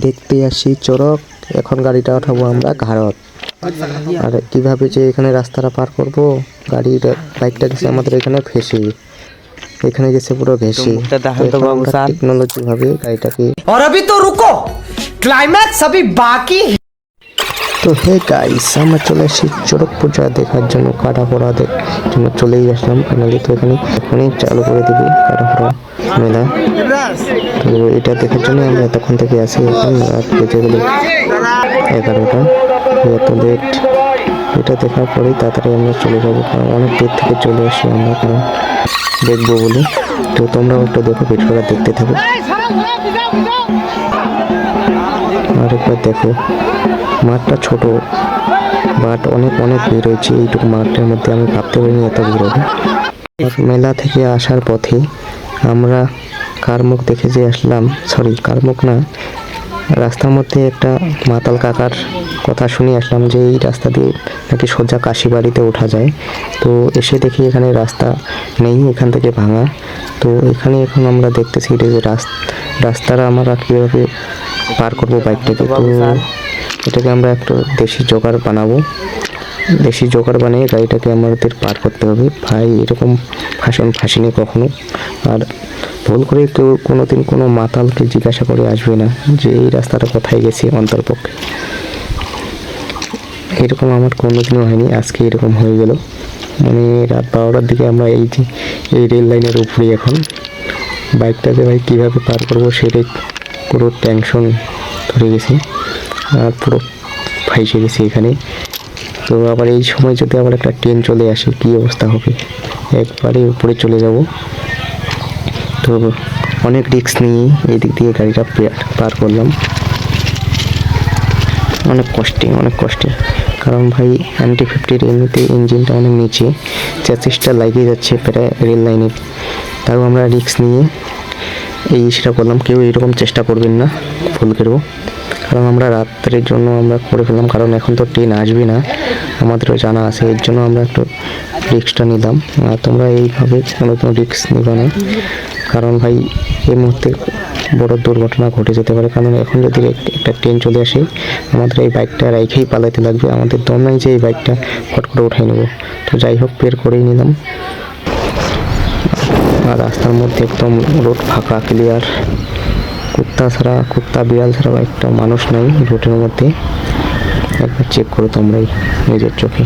দেখতে আসি চড়ক, এখন গাড়িটা ওঠাবো আমরা ঘাড়ত। আর কিভাবে যে এখানে রাস্তাটা পার করব, গাড়ির বাইকটা গেছে আমাদের এখানে ফেসে, এখানে গেছে পুরো ভেসে। টেকনোলজি ভাবে গাড়িটাকে और अभी तो रुको, क्लाइमैक्स अभी बाकी। তো হে গাইস, আমরা চলে আসি চড়ক পূজা দেখার জন্য, কাটাপোড়া জন্য চলেই আসলাম ফাইনালি। তো এখানে এখনই চালু করে দিবি কাটাপোড়া মেলা। তো এটা দেখার জন্য আমরা এতক্ষণ থেকে আসি। এখন রাত বেজে গেল 11টা, এত লেট। এটা দেখার পরেই তাড়াতাড়ি আমরা চলে যাবো, কারণ অনেক দূর থেকে চলে আসি আমরা, কারণ দেখবো বলে। তো তোমরাও একটু দেখো, ভিডিওটা দেখতে থাকো। আর একবার দেখো, মাঠটা ছোট বাট অনেক অনেক ভিড় হয়েছে। এইটুকু মাঠের মধ্যে আমি ভাবতে পারিনি এত ভিড় হবে। মেলা থেকে আসার পথে আমরা কারমুখ দেখে যে আসলাম, সরি কারমুখ না, রাস্তার মধ্যে একটা মাতাল কাকার কথা শুনে আসলাম যে এই রাস্তা দিয়ে নাকি সোজা কাশিবাড়িতে ওঠা যায়। তো এসে দেখি এখানে রাস্তা নেই, এখান থেকে ভাঙা। তো এখানে এখন আমরা দেখতেছি এটা যে রাস্তাটা আমরা কীভাবে পার করবো বাইকটাকে। তো এটাকে আমরা একটু দেশি জোগাড় বানাবো, দেশি জোগাড় বানিয়ে গাড়িটাকে আমাদের পার করতে হবে। ভাই এরকম ফাঁসিনি কখনো। আর ভুল করে কেউ কোনোদিন কোনো মাতালকে জিজ্ঞাসা করে আসবে না যে এই রাস্তাটা কোথায় গেছে অন্তরপক্ষে। এরকম আমার কোনোদিনও হয়নি, আজকে এরকম হয়ে গেল। মানে রাত 12টার দিকে আমরা এই রেল লাইনের উপরে এখন বাইকটাকে ভাই কীভাবে পার করবো সেটাই পুরো টেনশন ধরে গেছি, আর পুরো ফাইসে গেছি এখানে। তো আবার এই সময় যদি আবার একটা ট্রেন চলে আসে কী অবস্থা হবে, একবারে উপরে চলে যাব। তো অনেক রিস্ক নিয়ে এই দিক দিয়ে গাড়িটা পার করলাম, অনেক কষ্টে। কারণ ভাই MT-50 এমনিতে ইঞ্জিনটা অনেক নিচে, চ্যাসিসটা লাগিয়ে যাচ্ছে প্রায় রেল লাইনের। তাও আমরা রিস্ক নিয়ে সেটা করলাম। কেউ এরকম চেষ্টা করবেন না ভুল করেও, কারণ আমরা রাত্রের জন্য আমরা করে ফেললাম, কারণ এখন তো ট্রেন আসবে না আমাদেরও জানা আছে। এর জন্য আমরা একটু রিস্কটা নিলাম। আর তোমরা এইভাবে কোনো রিস্ক নিবা না, কারণ ভাই এই মুহূর্তে বড় দুর্ঘটনা ঘটে যেতে পারে। কারণ এখন যদি একটা ট্রেন চলে আসে, আমাদের এই বাইকটা রেখেই পালাতে লাগবে, আমাদের দম নাই যে এই বাইকটা ফট করে উঠাই নেবো। তো যাই হোক, বের করেই নিলাম। আর রাস্তার মধ্যে একদম রোড ফাঁকা ক্লিয়ার, কুত্তা বিড়াল ছাড়া একটা মানুষ নাই রোডের মধ্যে। একবার চেক করো তোমরাই নিজের চোখে।